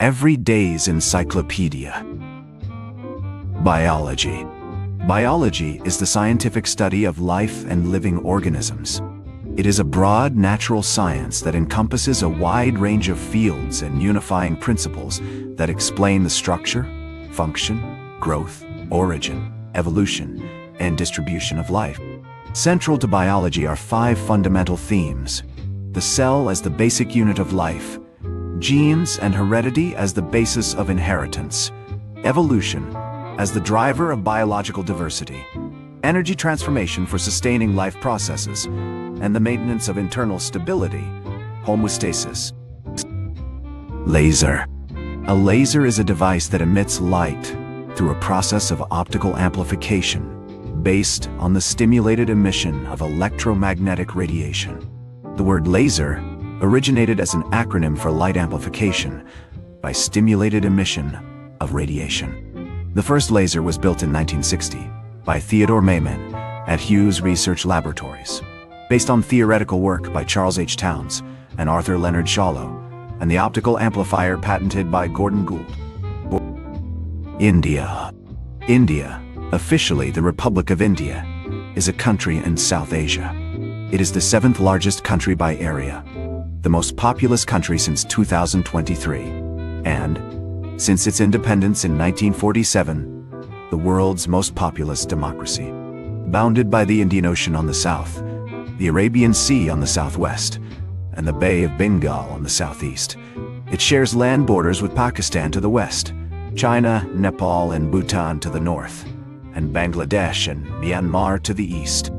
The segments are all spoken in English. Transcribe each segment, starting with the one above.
Every day's encyclopedia. Biology. Biology is the scientific study of life and living organisms. It is a broad natural science that encompasses a wide range of fields and unifying principles that explain the structure, function, growth, origin, evolution, and distribution of life. Central to biology are 5 fundamental themes: the cell as the basic unit of life, genes and heredity as the basis of inheritance, evolution as the driver of biological diversity, energy transformation for sustaining life processes, and the maintenance of internal stability, homeostasis. Laser. A laser is a device that emits light through a process of optical amplification based on the stimulated emission of electromagnetic radiation. The word laser originated as an acronym for light amplification by stimulated emission of radiation. The first laser was built in 1960 by Theodore Maiman at Hughes Research Laboratories, based on theoretical work by Charles H. Townes and Arthur Leonard Shallow, and the optical amplifier patented by Gordon Gould. India. India, officially the Republic of India, is a country in South Asia. It is the 7th largest country by area, the most populous country since 2023, and, since its independence in 1947, the world's most populous democracy. Bounded by the Indian Ocean on the south, the Arabian Sea on the southwest, and the Bay of Bengal on the southeast, it shares land borders with Pakistan to the west, China, Nepal, and Bhutan to the north, and Bangladesh and Myanmar to the east.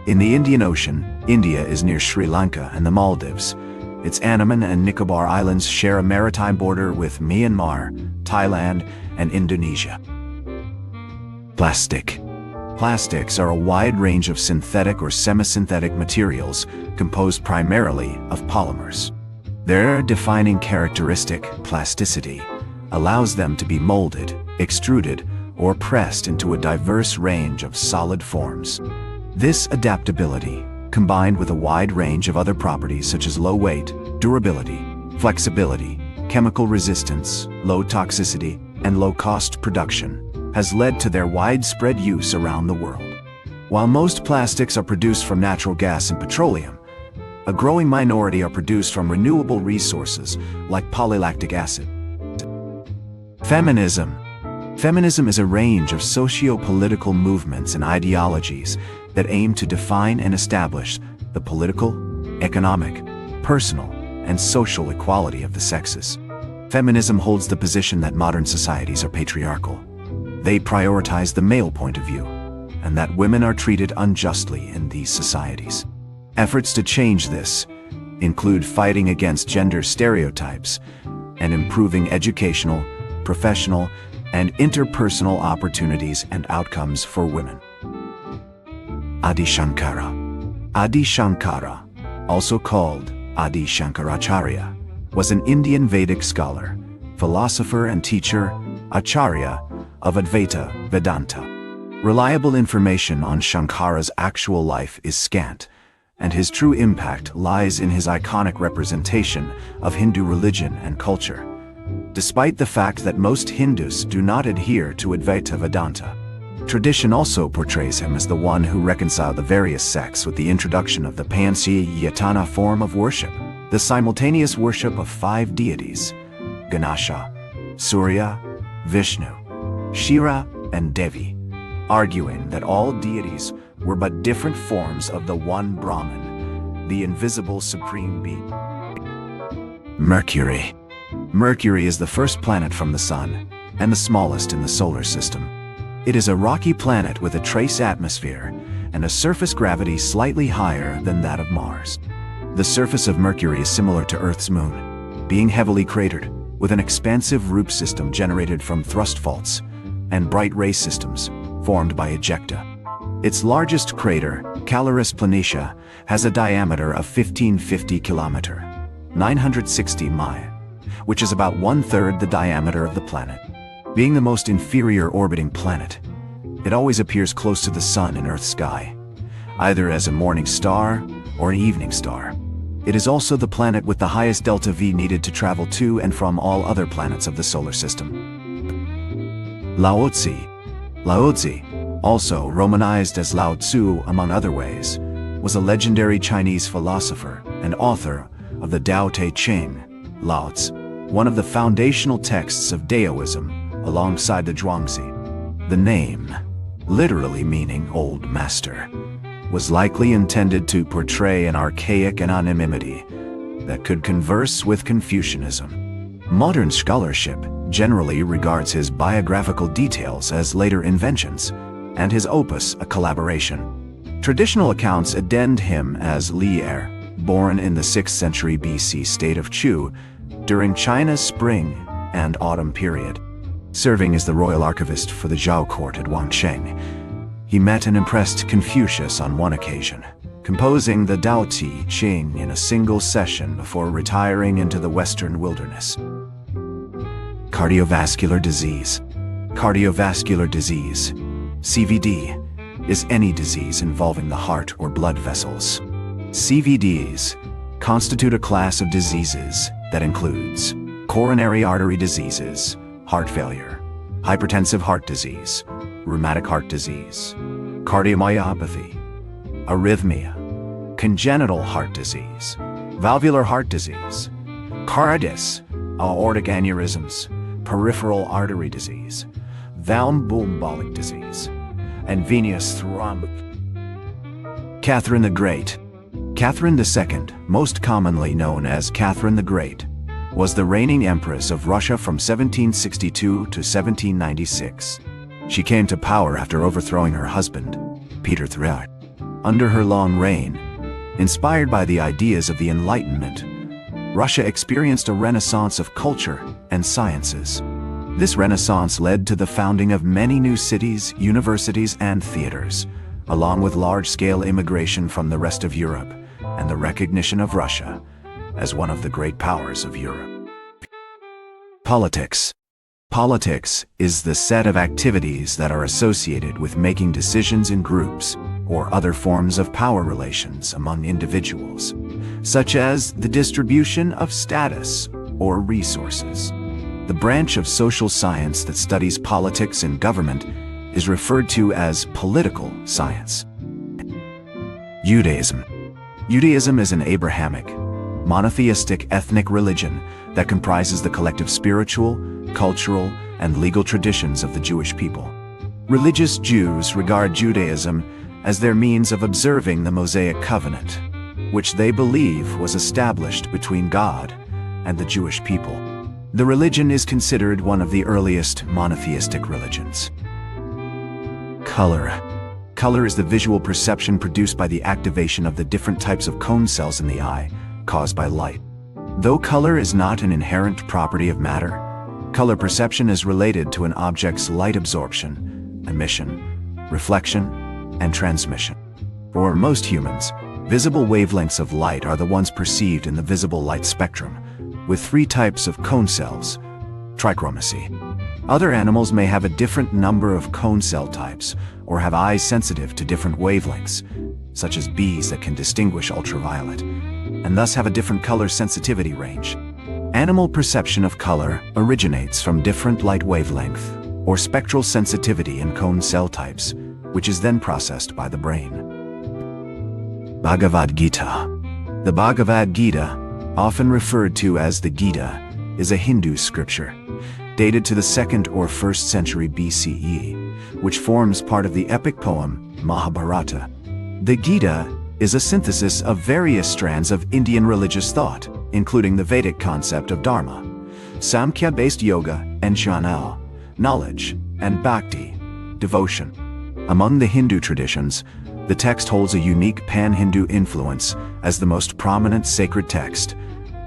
In the Indian Ocean, India is near Sri Lanka and the Maldives. Its Andaman and Nicobar Islands share a maritime border with Myanmar, Thailand, and Indonesia. Plastic. Plastics are a wide range of synthetic or semi-synthetic materials composed primarily of polymers. Their defining characteristic, plasticity, allows them to be molded, extruded, or pressed into a diverse range of solid forms. This adaptability, combined with a wide range of other properties such as low weight, durability, flexibility, chemical resistance, low toxicity, and low-cost production, has led to their widespread use around the world. While most plastics are produced from natural gas and petroleum, a growing minority are produced from renewable resources like polylactic acid. Feminism. Feminism is a range of socio-political movements and ideologies that aim to define and establish the political, economic, personal, and social equality of the sexes. Feminism holds the position that modern societies are patriarchal. They prioritize the male point of view, and that women are treated unjustly in these societies. Efforts to change this include fighting against gender stereotypes and improving educational, professional, and interpersonal opportunities and outcomes for women. Adi Shankara. Adi Shankara, also called Adi Shankaracharya, was an Indian Vedic scholar, philosopher and teacher, Acharya of Advaita Vedanta. Reliable information on Shankara's actual life is scant, and his true impact lies in his iconic representation of Hindu religion and culture, despite the fact that most Hindus do not adhere to Advaita Vedanta. Tradition also portrays him as the one who reconciled the various sects with the introduction of the Panchayatana form of worship, the simultaneous worship of 5 deities: Ganesha, Surya, Vishnu, Shiva, and Devi, arguing that all deities were but different forms of the one Brahman, the invisible supreme being. Mercury. Mercury is the first planet from the Sun, and the smallest in the solar system. It is a rocky planet with a trace atmosphere and a surface gravity slightly higher than that of Mars. The surface of Mercury is similar to Earth's moon, being heavily cratered, with an expansive roof system generated from thrust faults and bright ray systems formed by ejecta. Its largest crater, Caloris Planitia, has a diameter of 1550 km, 960 mi, which is about 1/3 the diameter of the planet. Being the most inferior orbiting planet, it always appears close to the Sun in Earth's sky, either as a morning star or an evening star. It is also the planet with the highest delta V needed to travel to and from all other planets of the solar system. Laozi. Laozi, also romanized as Lao Tzu among other ways, was a legendary Chinese philosopher and author of the Tao Te Ching, Laozi, one of the foundational texts of Taoism, alongside the Zhuangzi. The name, literally meaning Old Master, was likely intended to portray an archaic anonymity that could converse with Confucianism. Modern scholarship generally regards his biographical details as later inventions, and his opus a collaboration. Traditional accounts addend him as Li Er, born in the 6th century BC state of Chu during China's spring and autumn period. Serving as the royal archivist for the Zhao court at Wangsheng, he met and impressed Confucius on one occasion, composing the Tao Te Ching in a single session before retiring into the western wilderness. Cardiovascular disease. Cardiovascular disease, CVD, is any disease involving the heart or blood vessels. CVDs constitute a class of diseases that includes coronary artery diseases, heart failure, hypertensive heart disease, rheumatic heart disease, cardiomyopathy, arrhythmia, congenital heart disease, valvular heart disease, carditis, aortic aneurysms, peripheral artery disease, thromboembolic disease, and venous thrombosis. Catherine the Great. Catherine II, most commonly known as Catherine the Great, was the reigning empress of Russia from 1762 to 1796. She came to power after overthrowing her husband, Peter III. Under her long reign, inspired by the ideas of the Enlightenment, Russia experienced a renaissance of culture and sciences. This renaissance led to the founding of many new cities, universities, and theaters, along with large-scale immigration from the rest of Europe and the recognition of Russia as one of the great powers of Europe. Politics. Politics is the set of activities that are associated with making decisions in groups or other forms of power relations among individuals, such as the distribution of status or resources. The branch of social science that studies politics and government is referred to as political science. Judaism. Judaism is an Abrahamic, monotheistic ethnic religion that comprises the collective spiritual, cultural, and legal traditions of the Jewish people. Religious Jews regard Judaism as their means of observing the Mosaic covenant, which they believe was established between God and the Jewish people. The religion is considered one of the earliest monotheistic religions. Color. Color is the visual perception produced by the activation of the different types of cone cells in the eye, caused by light. Though color is not an inherent property of matter, color perception is related to an object's light absorption, emission, reflection, and transmission. For most humans, visible wavelengths of light are the ones perceived in the visible light spectrum, with 3 types of cone cells, trichromacy. Other animals may have a different number of cone cell types or have eyes sensitive to different wavelengths, such as bees that can distinguish ultraviolet, and thus have a different color sensitivity range. Animal perception of color originates from different light wavelength or spectral sensitivity in cone cell types, which is then processed by the brain. Bhagavad Gita. The Bhagavad Gita, often referred to as the Gita, is a Hindu scripture, dated to the 2nd or 1st century BCE, which forms part of the epic poem Mahabharata. The Gita is a synthesis of various strands of Indian religious thought, including the Vedic concept of Dharma, Samkhya-based yoga and jnana, knowledge, and bhakti, devotion. Among the Hindu traditions, the text holds a unique pan-Hindu influence as the most prominent sacred text,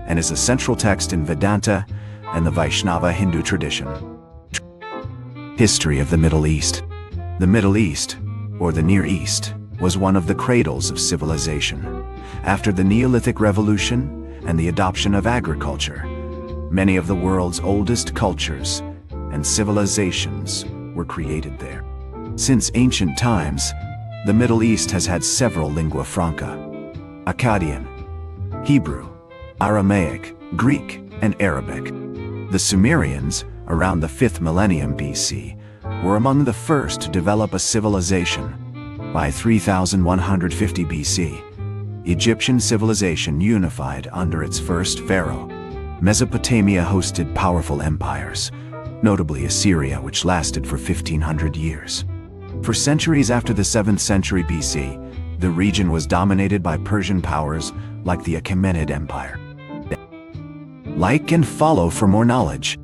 and is a central text in Vedanta and the Vaishnava Hindu tradition. History of the Middle East. The Middle East, or the Near East, was one of the cradles of civilization. After the Neolithic Revolution and the adoption of agriculture, many of the world's oldest cultures and civilizations were created there. Since ancient times, the Middle East has had several lingua franca: Akkadian, Hebrew, Aramaic, Greek, and Arabic. The Sumerians, around the 5th millennium BC, were among the first to develop a civilization. By 3150 BC, Egyptian civilization unified under its first pharaoh. Mesopotamia hosted powerful empires, notably Assyria, which lasted for 1500 years. For centuries after the 7th century BC, the region was dominated by Persian powers like the Achaemenid Empire. Like and follow for more knowledge.